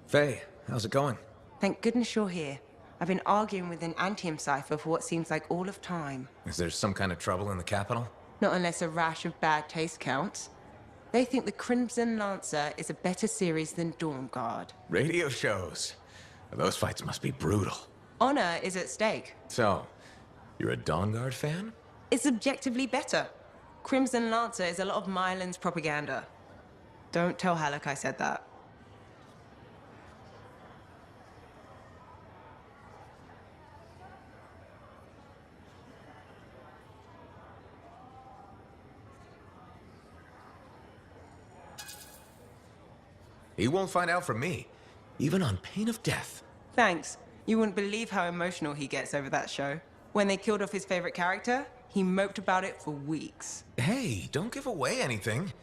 Faye, how's it going? Thank goodness you're here. I've been arguing with an Anthem cipher for what seems like all of time. Is there some kind of trouble in the capital? Not unless a rash of bad taste counts. They think the Crimson Lancer is a better series than Dawn Guard. Radio shows. Those fights must be brutal. Honor is at stake. So, you're a Dawn Guard fan? It's objectively better. Crimson Lancer is a lot of Mylan's propaganda. Don't tell Halleck I said that. He won't find out from me, even on pain of death. Thanks. You wouldn't believe how emotional he gets over that show. When they killed off his favorite character, he moped about it for weeks. Hey, don't give away anything.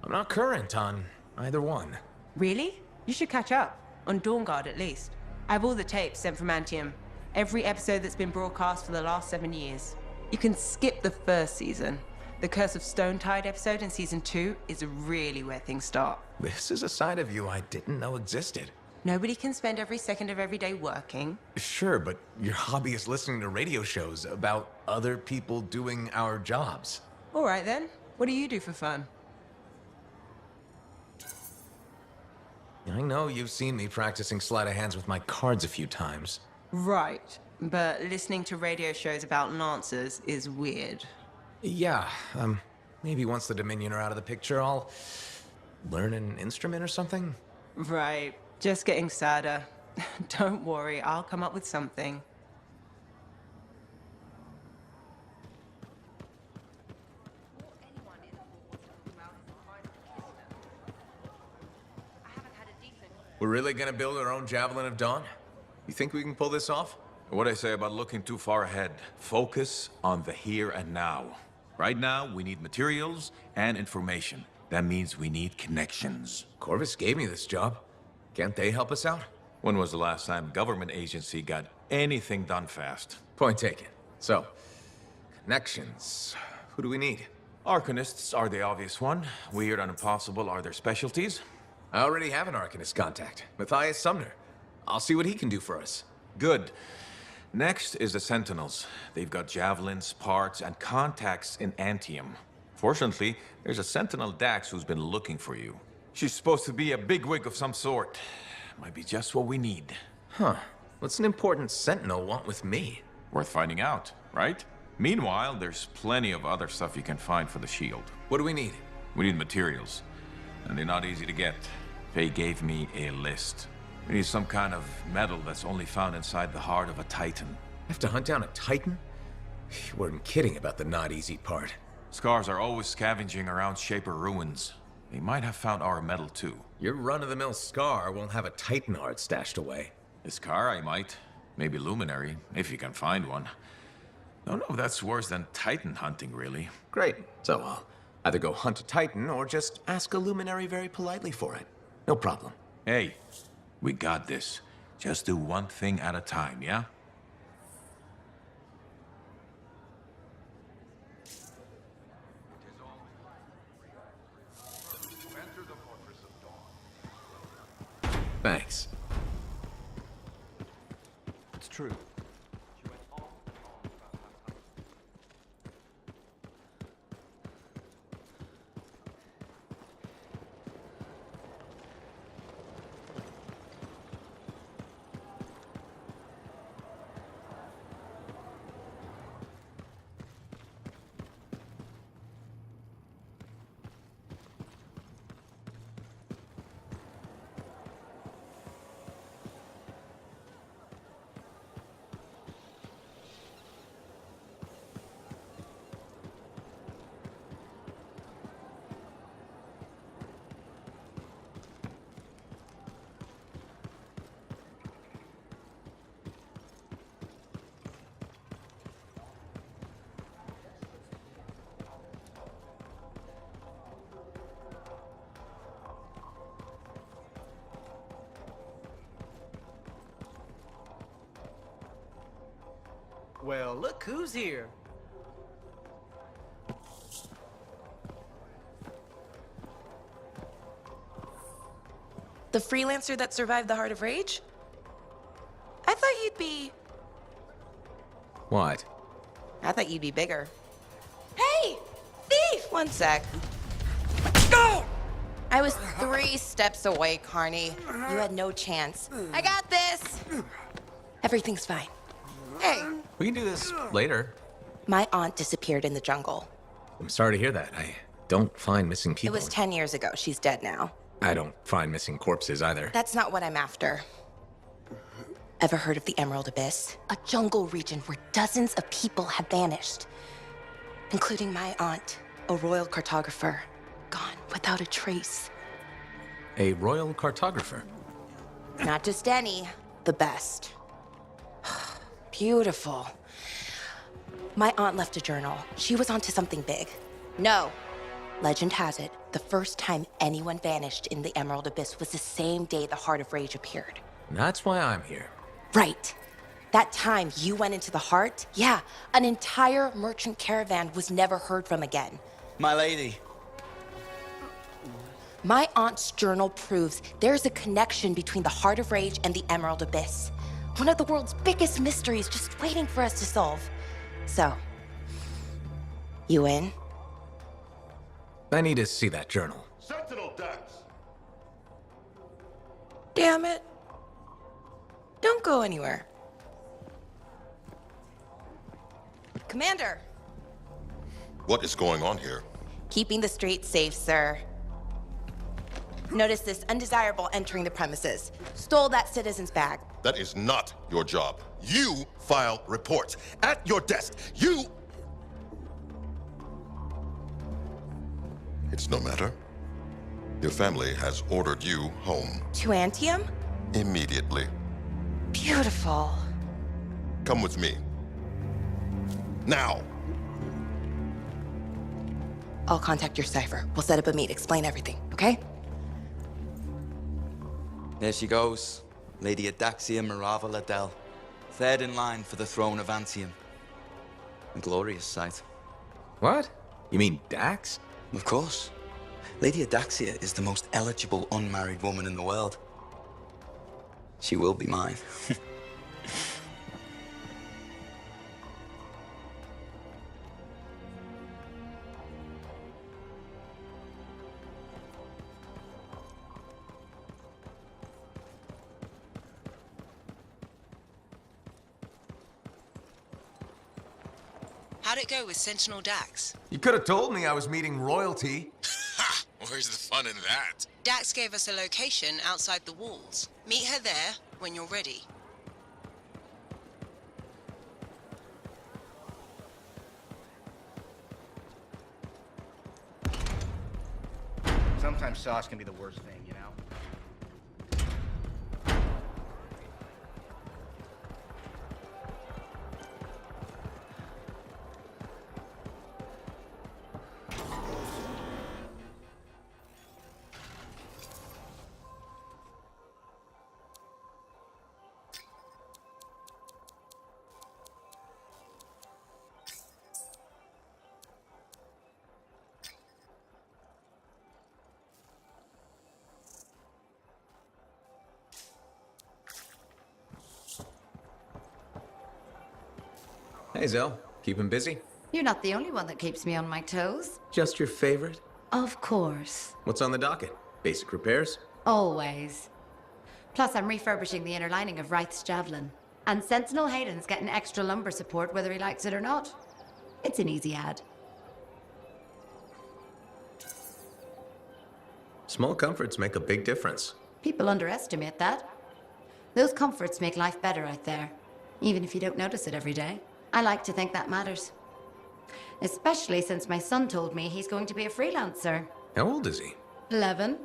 I'm not current on either one. Really? You should catch up. On Dawn Guard, at least. I have all the tapes sent from Anthem. Every episode that's been broadcast for the last 7 years. You can skip the first season. The Curse of Stone Tide episode in season 2 is really where things start. This is a side of you I didn't know existed. Nobody can spend every second of every day working. Sure, but your hobby is listening to radio shows about other people doing our jobs. All right then. What do you do for fun? I know you've seen me practicing sleight of hands with my cards a few times. Right. But listening to radio shows about Lancers is weird. Yeah, maybe once the Dominion are out of the picture, I'll learn an instrument or something? Right. Just getting sadder. Don't worry, I'll come up with something. We're really gonna build our own Javelin of Dawn? You think we can pull this off? What I say about looking too far ahead. Focus on the here and now. Right now, we need materials and information. That means we need connections. Corvus gave me this job. Can't they help us out? When was the last time government agency got anything done fast? Point taken. So, connections. Who do we need? Arcanists are the obvious one. Weird and impossible are their specialties. I already have an Arcanist contact, Matthias Sumner. I'll see what he can do for us. Good. Next is the Sentinels. They've got javelins, parts, and contacts in Anthem. Fortunately, there's a Sentinel Dax who's been looking for you. She's supposed to be a bigwig of some sort. Might be just what we need. Huh. What's an important Sentinel want with me? Worth finding out, right? Meanwhile, there's plenty of other stuff you can find for the shield. What do we need? We need materials, and they're not easy to get. Faye gave me a list. We need some kind of metal that's only found inside the heart of a Titan. Have to hunt down a Titan? You weren't kidding about the not easy part. Scars are always scavenging around Shaper ruins. They might have found our metal too. Your run-of-the-mill Scar won't have a Titan heart stashed away. The Scar I might. Maybe Luminary, if you can find one. Don't know if that's worse than Titan hunting, really. Great. So I'll either go hunt a Titan or just ask a Luminary very politely for it. No problem. Hey, we got this. Just do one thing at a time, yeah? Thanks. It's true. Well, look who's here. The freelancer that survived the Heart of Rage? I thought you'd be... What? I thought you'd be bigger. Hey! Thief! One sec. I was 3 steps away, Carney. You had no chance. I got this! Everything's fine. Hey! We can do this later. My aunt disappeared in the jungle. I'm sorry to hear that. I don't find missing It people. was 10 years ago. She's dead now. I don't find missing corpses either. That's not what I'm after. Ever heard of the Emerald Abyss? A jungle region where dozens of people have vanished, including my aunt, a royal cartographer, gone without a trace. A royal cartographer. Not just any, the best. Beautiful. My aunt left a journal. She was onto something big. No. Legend has it, the first time anyone vanished in the Emerald Abyss was the same day the Heart of Rage appeared. That's why I'm here. Right. That time you went into the heart, yeah, an entire merchant caravan was never heard from again. My lady. My aunt's journal proves there's a connection between the Heart of Rage and the Emerald Abyss. One of the world's biggest mysteries just waiting for us to solve. So, you in? I need to see that journal. Sentinel Dax! Damn it. Don't go anywhere. Commander! What is going on here? Keeping the streets safe, sir. Notice this undesirable entering the premises. Stole that citizen's bag. That is not your job. You file reports. At your desk, you... It's no matter. Your family has ordered you home. To Anthem? Immediately. Beautiful. Come with me. Now! I'll contact your cipher. We'll set up a meet, explain everything, okay? There she goes. Lady Adaxia Mirava Ladell. Third in line for the throne of Anthem. A glorious sight. What? You mean Dax? Of course. Lady Adaxia is the most eligible unmarried woman in the world. She will be mine. How'd it go with Sentinel Dax? You could have told me I was meeting royalty. Ha! Where's the fun in that? Dax gave us a location outside the walls. Meet her there when you're ready. Sometimes sauce can be the worst thing, you know? Hey, Zell. Keeping busy? You're not the only one that keeps me on my toes. Just your favorite? Of course. What's on the docket? Basic repairs? Always. Plus, I'm refurbishing the inner lining of Wraith's javelin. And Sentinel Hayden's getting extra lumbar support whether he likes it or not. It's an easy ad. Small comforts make a big difference. People underestimate that. Those comforts make life better out there, even if you don't notice it every day. I like to think that matters. Especially since my son told me he's going to be a freelancer. How old is he? 11.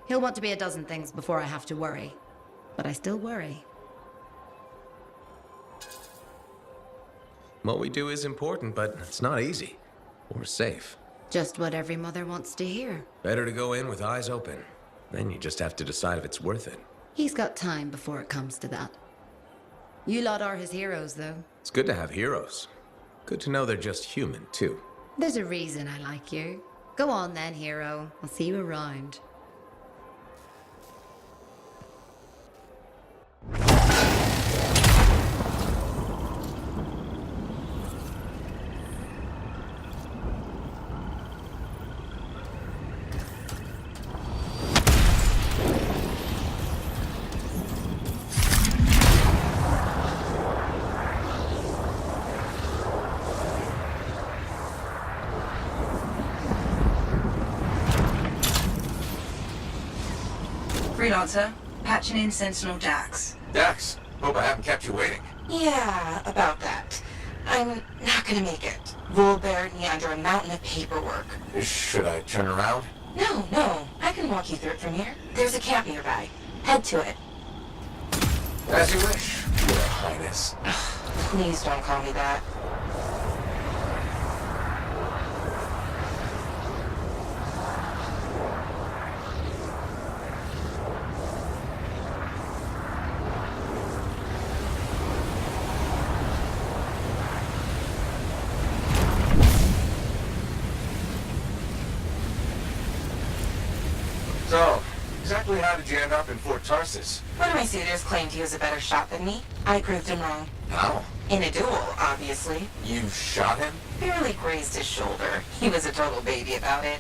He'll want to be a dozen things before I have to worry. But I still worry. What we do is important, but it's not easy. Or safe. Just what every mother wants to hear. Better to go in with eyes open. Then you just have to decide if it's worth it. He's got time before it comes to that. You lot are his heroes, though. It's good to have heroes. Good to know they're just human, too. There's a reason I like you. Go on then, hero. I'll see you around. Freelancer, patching in Sentinel Dax. Dax, hope I haven't kept you waiting. Yeah, about that. I'm not gonna make it. Vol buried me under a mountain of paperwork. Should I turn around? No. I can walk you through it from here. There's a camp nearby. Head to it. As you wish, Your Highness. Please don't call me that. So, exactly how did you end up in Fort Tarsis? One of my suitors claimed he was a better shot than me. I proved him wrong. How? In a duel, obviously. You shot him? Barely grazed his shoulder. He was a total baby about it.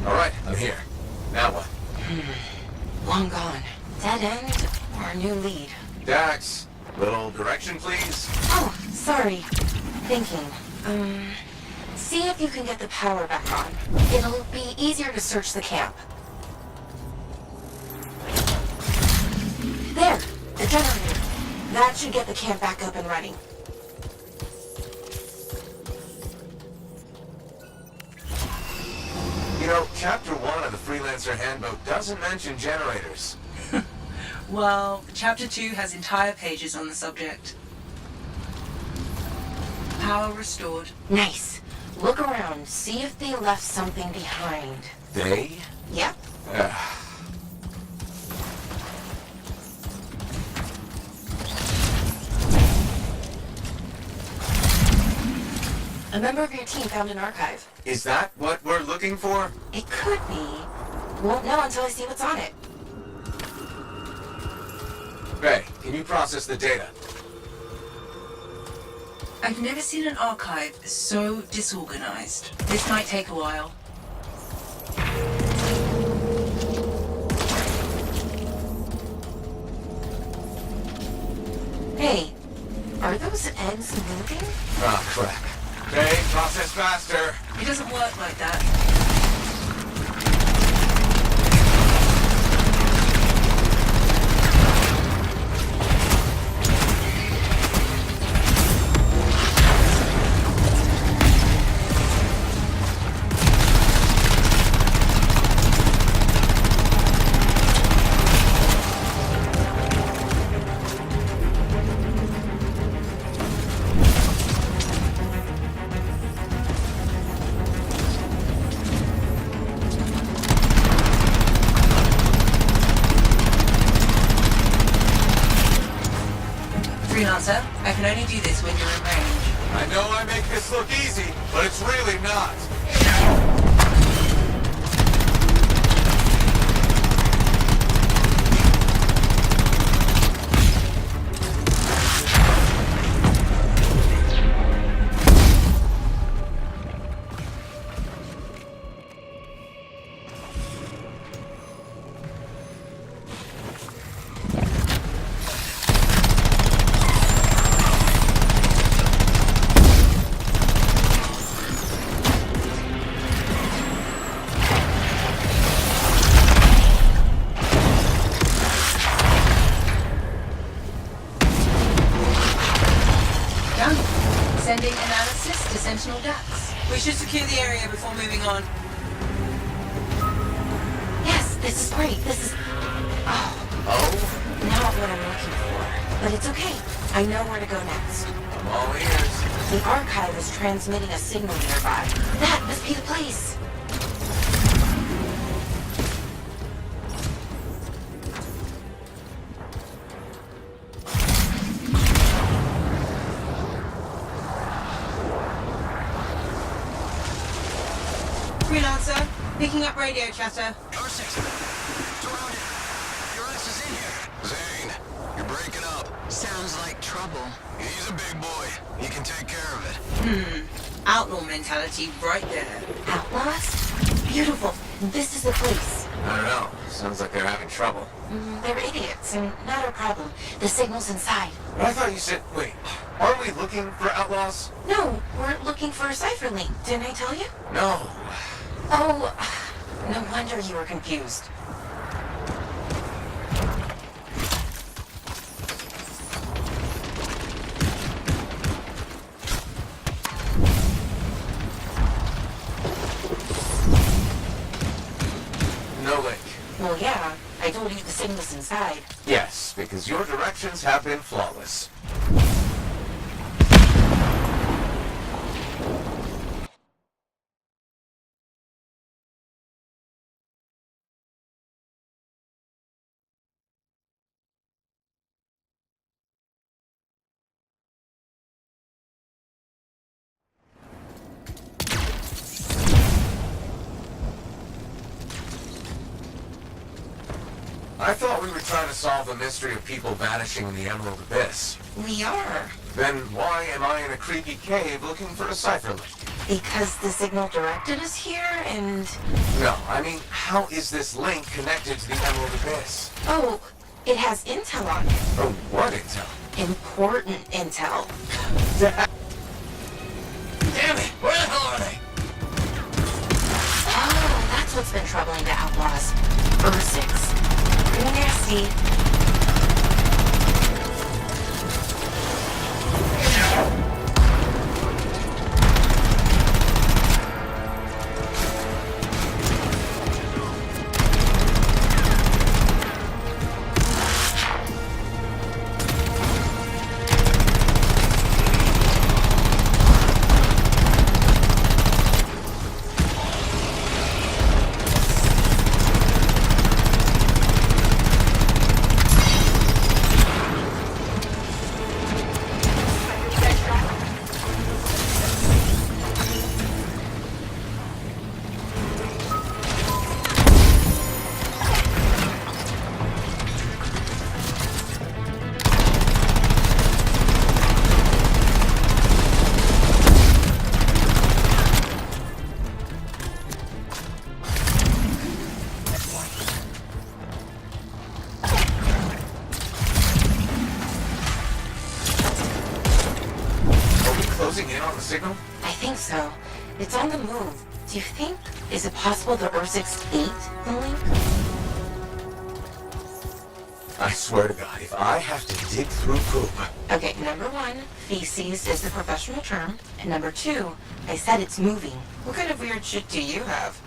All right, I'm here. Now what? Long gone. Dead end or new lead? Dax, little direction, please? Oh, sorry. Thinking. See if you can get the power back on. It'll be easier to search the camp. There! The generator. That should get the camp back up and running. You know, Chapter 1 of the Freelancer Handbook doesn't mention generators. Well, Chapter 2 has entire pages on the subject. Power restored. Nice. Look around. See if they left something behind. They? Yep. A member of your team found an archive. Is that what we're looking for? It could be. Won't know until I see what's on it. Ray, can you process the data? I've never seen an archive so disorganized. This might take a while. Hey, are those eggs moving? Ah, crap. Ray, process faster. It doesn't work like that. Freelancer, I can only do this when you're in range. I know I make this look easy, but it's really not. Done. Sending analysis to Sentinel Dax. We should secure the area before moving on. Yes, this is great. This is... Oh, Oh? not what I'm looking for. But it's okay. I know where to go next. I'm all ears. The archive is transmitting a signal nearby. That must be the place. Freelancer, picking up radio chatter. Your 6. Surrounded. Your ass is in here. trouble. He's a big boy. He can take care of it. Outlaw mentality right there. Outlaws? Beautiful. This is the place. I don't know. Sounds like they're having trouble. They're idiots, and not our problem. The signal's inside. But I thought you said, wait, aren't we looking for outlaws? No, we're looking for a cipher link. Didn't I tell you? No. Oh, no wonder you were confused. No link. Well, yeah. I told you the signal's inside. Yes, because your directions have been flawless. I thought we were trying to solve the mystery of people vanishing in the Emerald Abyss. We are. Then why am I in a creepy cave looking for a cipher link? Because the signal directed us here, and... No, I mean, how is this link connected to the Emerald Abyss? Oh, it has intel on it. Oh, what intel? Important intel. Damn it! Where the hell are they? Oh, that's what's been troubling the outlaws. Ursix. Pretty nasty. Closing in on the signal? I think so. It's on the move. Do you think... Is it possible the Ursix ate the link? I swear to God, if I have to dig through poop... Okay, number one, feces is the professional term. And number two, I said it's moving. What kind of weird shit do you have?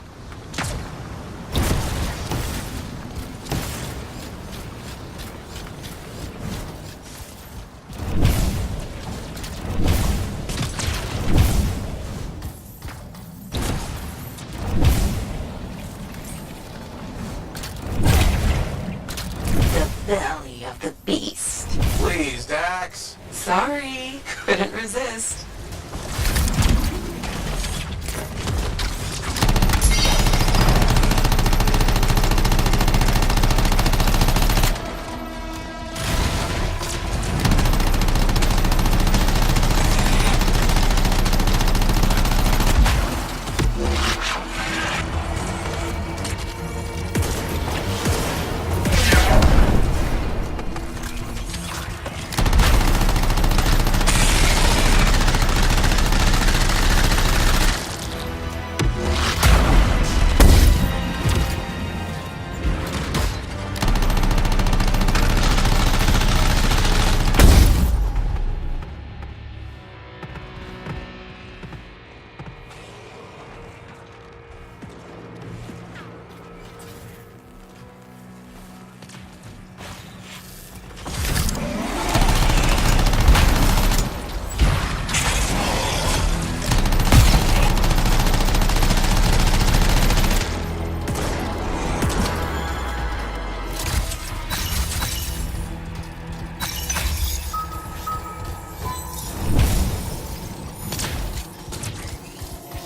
Belly of the beast. Please, Dax. Sorry, couldn't resist.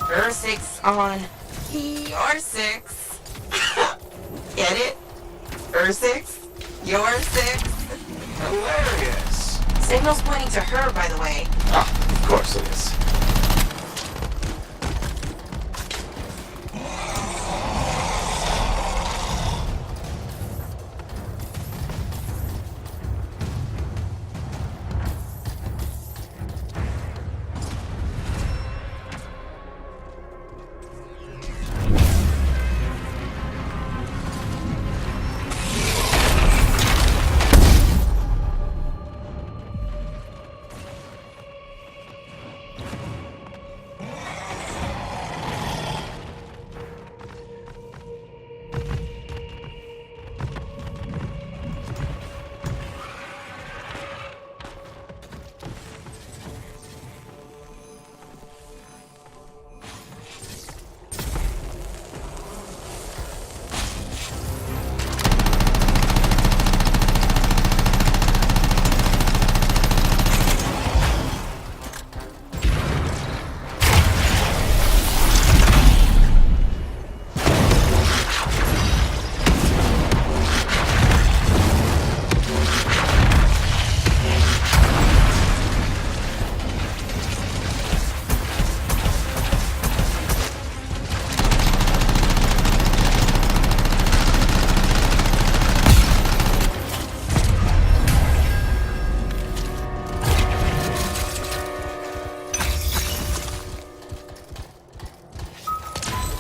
Ursix on your 6. Get it? Ursix, your 6. Hilarious. signal's pointing to her, by the way. Ah, of course it is.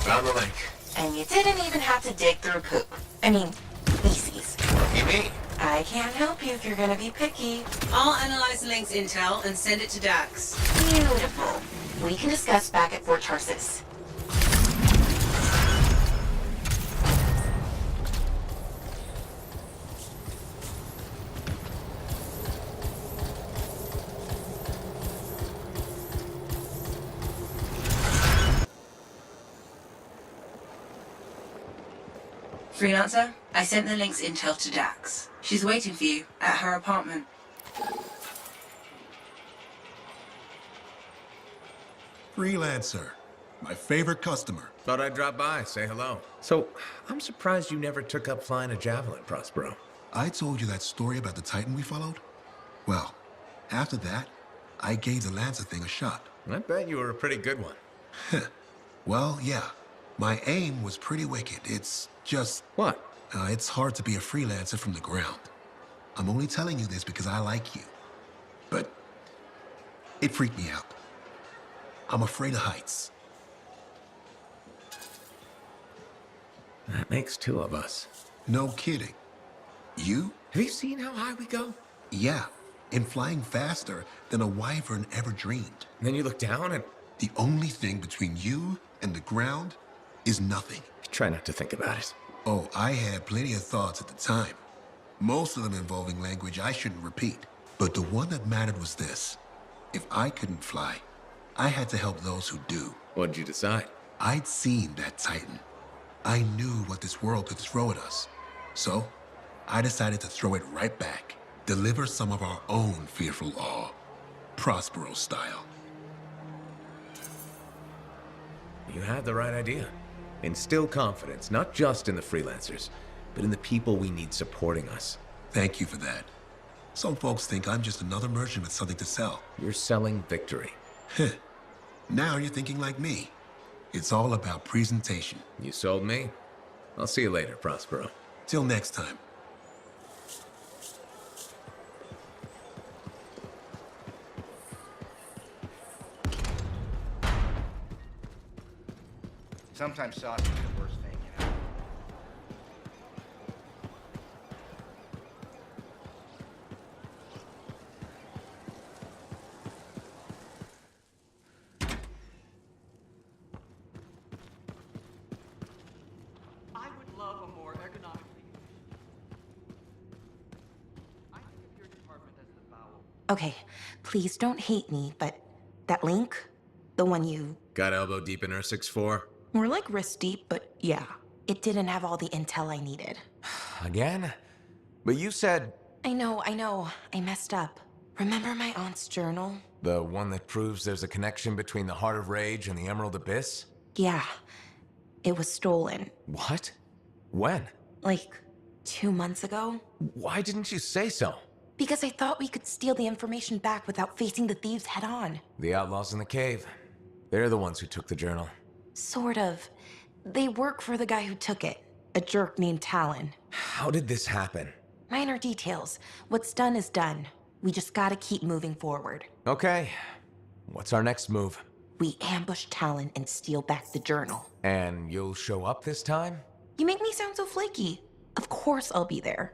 Found the link. And you didn't even have to dig through poop. I mean, feces. Lucky me. I can't help you if you're gonna be picky. I'll analyze the link's intel and send it to Dax. Beautiful. We can discuss back at Fort Tarsis. Freelancer, I sent the link's intel to Dax. She's waiting for you at her apartment. Freelancer. My favorite customer. Thought I'd drop by, say hello. So, I'm surprised you never took up flying a javelin, Prospero. I told you that story about the Titan we followed? Well, after that, I gave the Lancer thing a shot. I bet you were a pretty good one. Well, yeah. My aim was pretty wicked. It's just... What? It's hard to be a freelancer from the ground. I'm only telling you this because I like you. But it freaked me out. I'm afraid of heights. That makes two of us. No kidding. You? Have you seen how high we go? Yeah. And flying faster than a wyvern ever dreamed. And then you look down and... The only thing between you and the ground is nothing. Try not to think about it. Oh, I had plenty of thoughts at the time. Most of them involving language I shouldn't repeat. But the one that mattered was this. If I couldn't fly, I had to help those who do. What'd you decide? I'd seen that Titan. I knew what this world could throw at us. So, I decided to throw it right back. Deliver some of our own fearful awe. Prospero style. You had the right idea. Instill confidence, not just in the freelancers, but in the people we need supporting us. Thank you for that. Some folks think I'm just another merchant with something to sell. You're selling victory. Now you're thinking like me. It's all about presentation. You sold me. I'll see you later, Prospero. Till next time. Sometimes sausage is the worst thing, you know? I would love a more economically... I think of your department as the bowel. Okay, please don't hate me, but that link, the one you... Got elbow deep in R64? More like wrist deep, but yeah. It didn't have all the intel I needed. Again? But you said... I know. I messed up. Remember my aunt's journal? The one that proves there's a connection between the Heart of Rage and the Emerald Abyss? Yeah. It was stolen. What? When? Like, 2 months ago? Why didn't you say so? Because I thought we could steal the information back without facing the thieves head on. The outlaws in the cave. They're the ones who took the journal. Sort of. They work for the guy who took it, a jerk named Talon. How did this happen? Minor details. What's done is done. We just gotta keep moving forward. Okay. What's our next move? We ambush Talon and steal back the journal. And you'll show up this time? You make me sound so flaky. Of course I'll be there.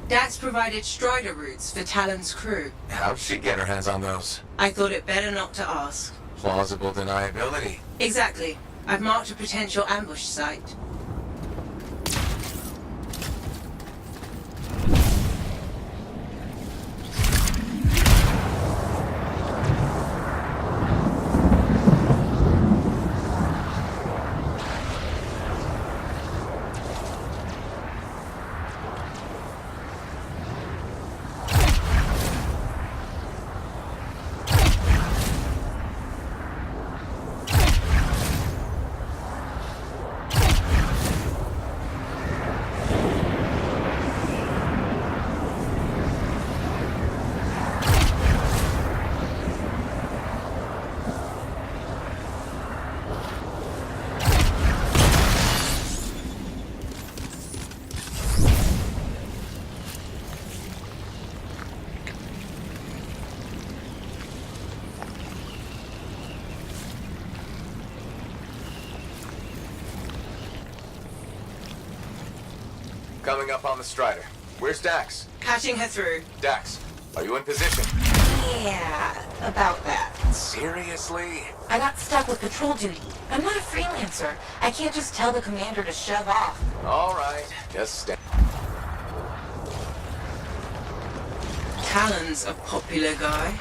Dax provided Strider routes for Talon's crew. How'd she get her hands on those? I thought it better not to ask. Plausible deniability. Exactly. I've marked a potential ambush site. Coming up on the Strider. Where's Dax? Catching her through. Dax, are you in position? Yeah, about that. Seriously? I got stuck with patrol duty. I'm not a freelancer. I can't just tell the commander to shove off. All right, just stand. Talon's a popular guy.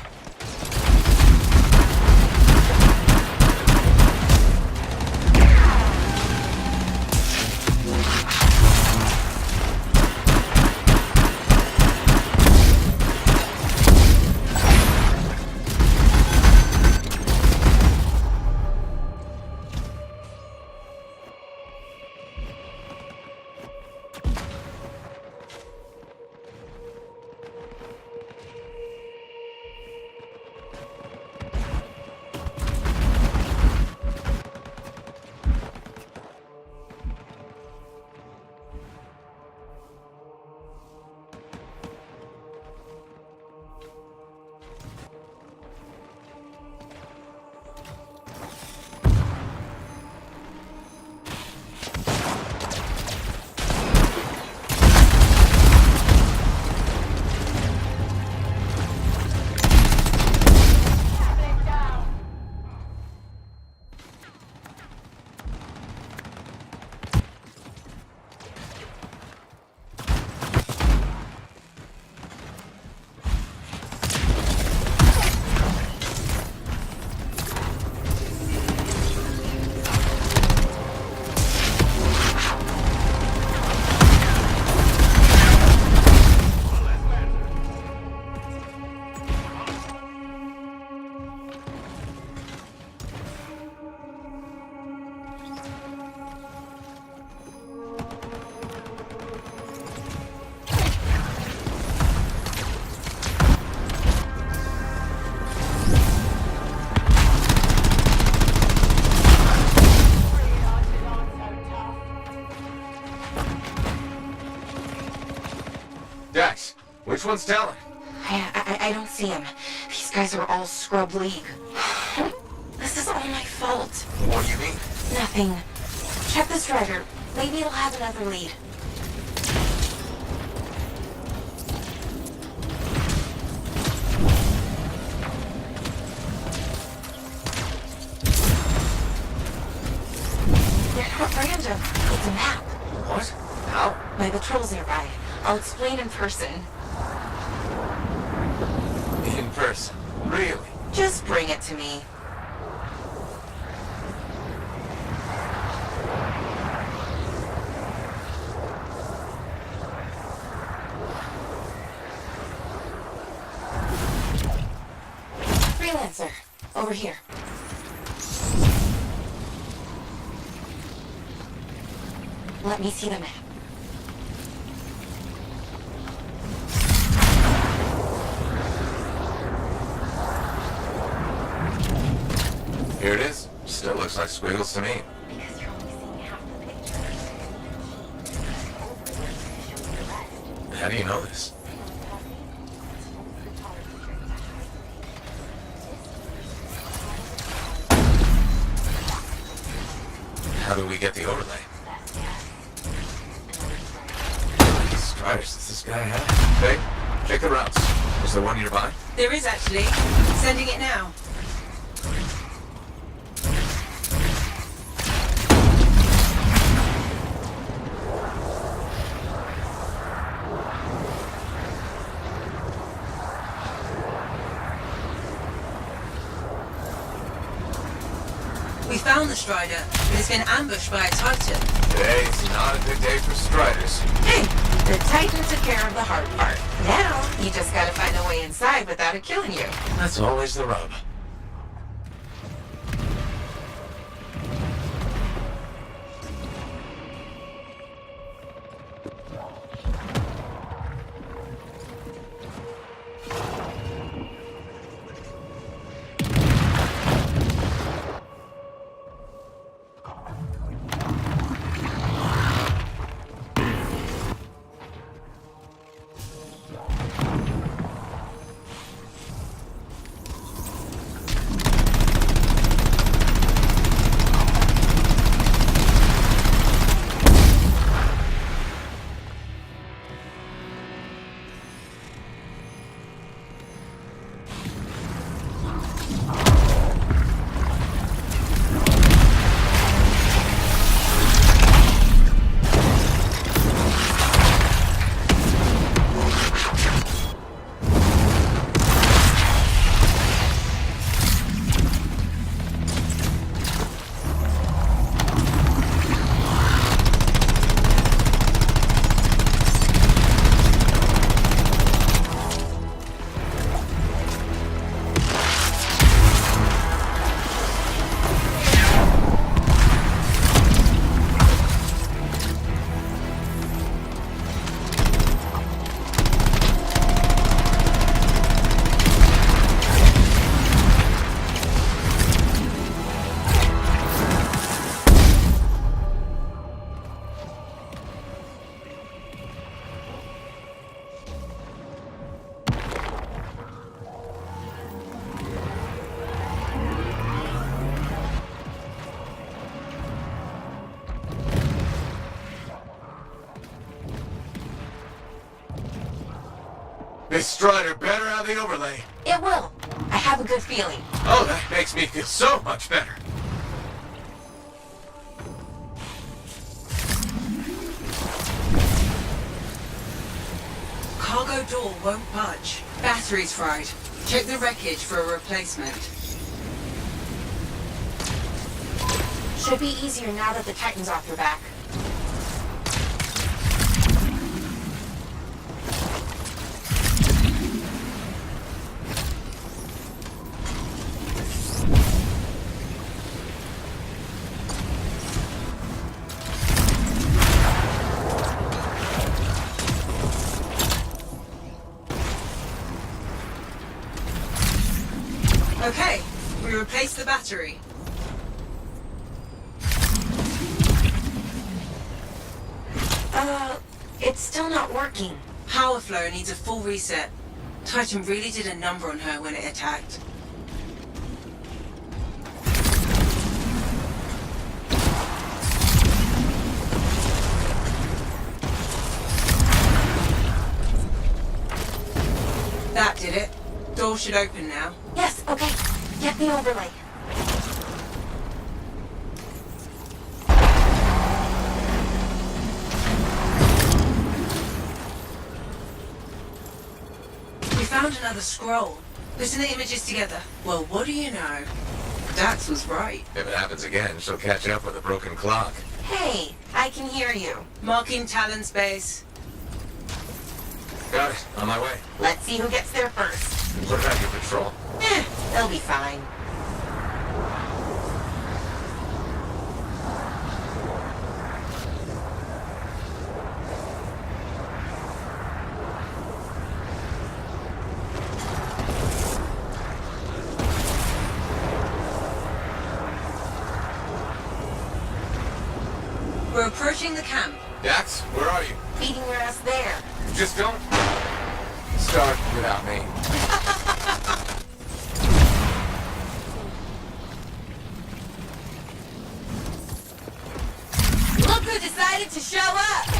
Which one's Talon? I don't see him. These guys are all scrub league. This is all my fault. What do you mean? Nothing. Check the strider. Maybe it'll have another lead. They're not random. It's a map. What? How? My patrol's nearby. I'll explain in person. In person? Really? Just bring it to me. Freelancer, over here. Let me see the map. Here it is. Still looks like squiggles to me. Because you're only seeing half the picture. How do you know this? How do we get the overlay? How many striders does this guy have? Hey, check the routes. Is there one nearby? There is actually. Sending it now. We found the Strider, but it's been ambushed by a Titan. Today's not a good day for striders. Hey, the Titan took care of the hard part. Now, you just gotta find a way inside without it killing you. That's always the rub. This Strider better have the overlay. It will. I have a good feeling. Oh, that makes me feel so much better. Cargo door won't budge. Battery's fried. Check the wreckage for a replacement. Should be easier now that the Titan's off your back. Okay, we replaced the battery. It's still not working. power flow needs a full reset. Titan really did a number on her when it attacked. That did it. Door should open now. Yes, okay. Get the overlay. We found another scroll. Putting the images together. Well, what do you know? Dax was right. If it happens again, she'll catch up with a broken clock. Hey, I can hear you. Marking Talon's base. Got it. On my way. Let's see who gets there first. What about your patrol? They'll be fine. We're approaching the camp. Dax, where are you? Feeding your ass there. Just don't start without me. Look who decided to show up!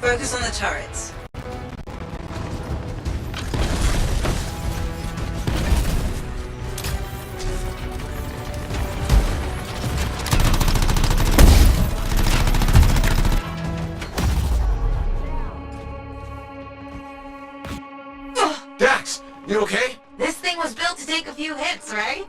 Focus on the turrets. Dax, you okay? This thing was built to take a few hits, right?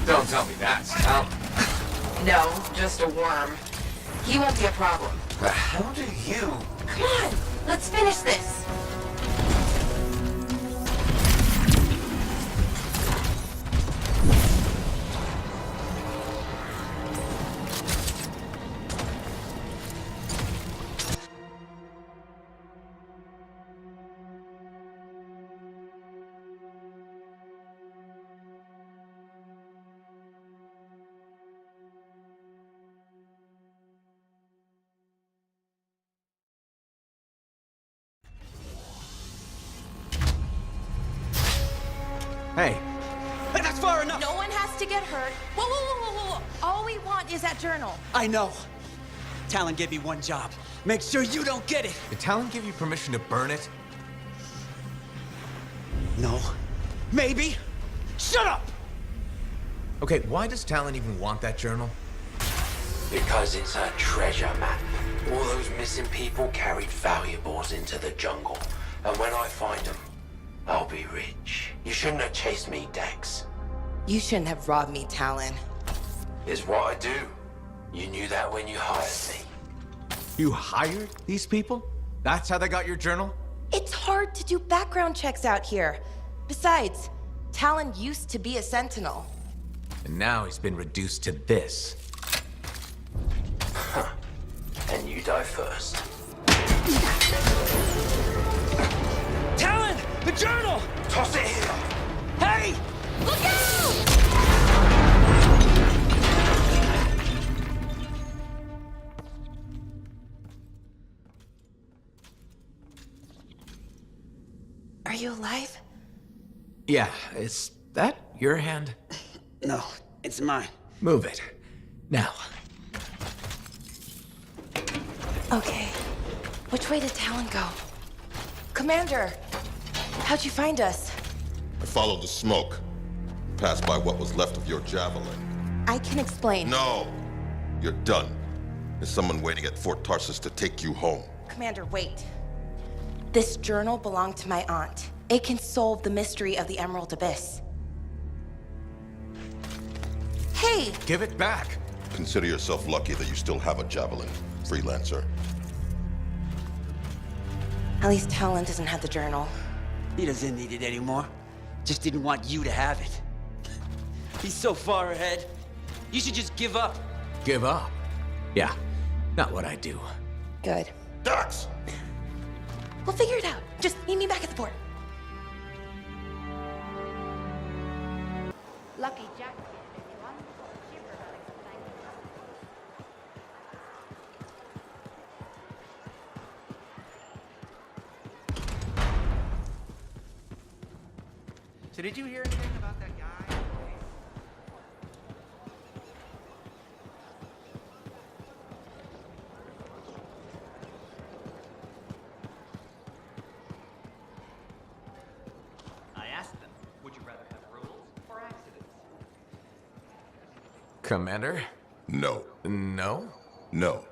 Don't tell me that, Sal. No, just a worm. He won't be a problem. The hell do you... Come on, let's finish this. Hey. That's far enough! No one has to get hurt. Whoa, whoa, whoa, whoa, whoa. All we want is that journal. I know. Talon gave me one job. Make sure you don't get it. Did Talon give you permission to burn it? No. Maybe. Shut up! Okay, why does Talon even want that journal? Because it's a treasure map. All those missing people carried valuables into the jungle. And when I find them, I'll be rich. You shouldn't have chased me, Dax. You shouldn't have robbed me, Talon. It's what I do. You knew that when you hired me. You hired these people? That's how they got your journal? It's hard to do background checks out here. Besides, Talon used to be a sentinel. And now he's been reduced to this. And you die first. Talon! The journal! Toss it here! Hey! Look out! Are you alive? Yeah, is that your hand? No, it's mine. Move it. Now. Okay. Which way did Talon go? Commander! How'd you find us? I followed the smoke. Passed by what was left of your javelin. I can explain. No! You're done. There's someone waiting at Fort Tarsus to take you home. Commander, wait. This journal belonged to my aunt. It can solve the mystery of the Emerald Abyss. Hey! Give it back! Consider yourself lucky that you still have a javelin, freelancer. At least Talon doesn't have the journal. He doesn't need it anymore. Just didn't want you to have it. He's so far ahead. You should just give up. Give up? Yeah, not what I do. Good. Dax! We'll figure it out. Just meet me back at the port. Lucky Jack, everyone. Super relics, thank you. So did you hear anything about that guy? I asked them, would you rather have rules or accidents? Commander? No. No? No.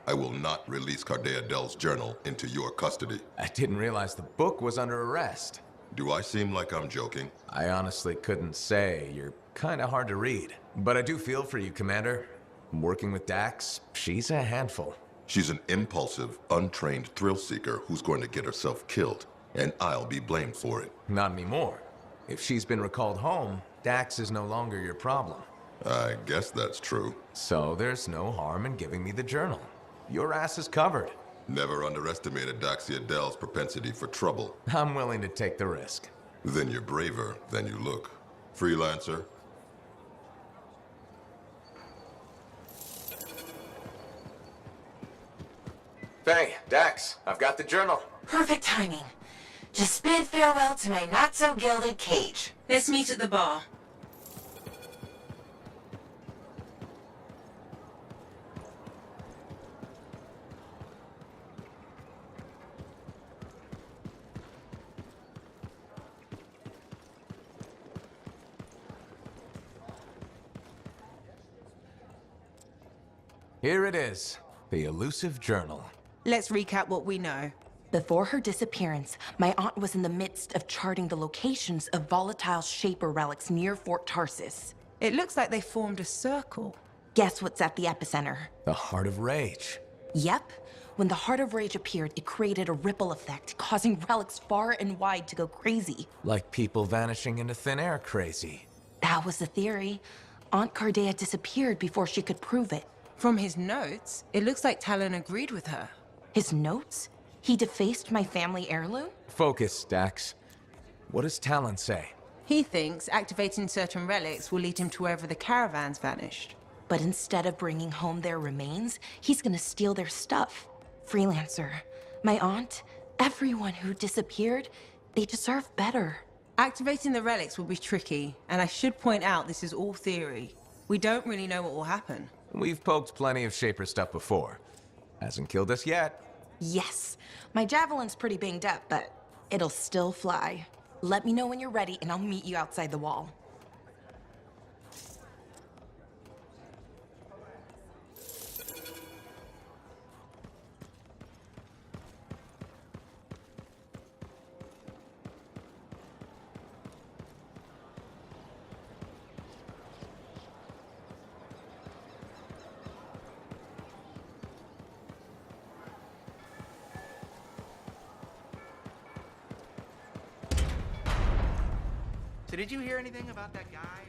I will not release Cardea Dell's journal into your custody. I didn't realize the book was under arrest. Do I seem like I'm joking? I honestly couldn't say. You're kinda hard to read. But I do feel for you, Commander. Working with Dax, she's a handful. She's an impulsive, untrained thrill seeker who's going to get herself killed, and I'll be blamed for it. Not anymore. If she's been recalled home, Dax is no longer your problem. I guess that's true. So there's no harm in giving me the journal. Your ass is covered. Never underestimated Daxia Dell's propensity for trouble. I'm willing to take the risk. Then you're braver than you look. Freelancer? Hey, Dax, I've got the journal. Perfect timing. Just bid farewell to my not-so-gilded cage. Let's meet at the bar. Here it is, the elusive journal. Let's recap what we know. Before her disappearance, my aunt was in the midst of charting the locations of volatile Shaper relics near Fort Tarsus. It looks like they formed a circle. Guess what's at the epicenter? The Heart of Rage. Yep. When the Heart of Rage appeared, it created a ripple effect, causing relics far and wide to go crazy. Like people vanishing into thin air crazy. That was the theory. Aunt Cardea disappeared before she could prove it. From his notes, it looks like Talon agreed with her. His notes? He defaced my family heirloom? Focus, Dax. What does Talon say? He thinks activating certain relics will lead him to wherever the caravans vanished. But instead of bringing home their remains, he's gonna steal their stuff. Freelancer, my aunt, everyone who disappeared, they deserve better. Activating the relics will be tricky, and I should point out this is all theory. We don't really know what will happen. We've poked plenty of Shaper stuff before. Hasn't killed us yet. Yes, my javelin's pretty banged up, but it'll still fly. Let me know when you're ready, and I'll meet you outside the wall. So did you hear anything about that guy?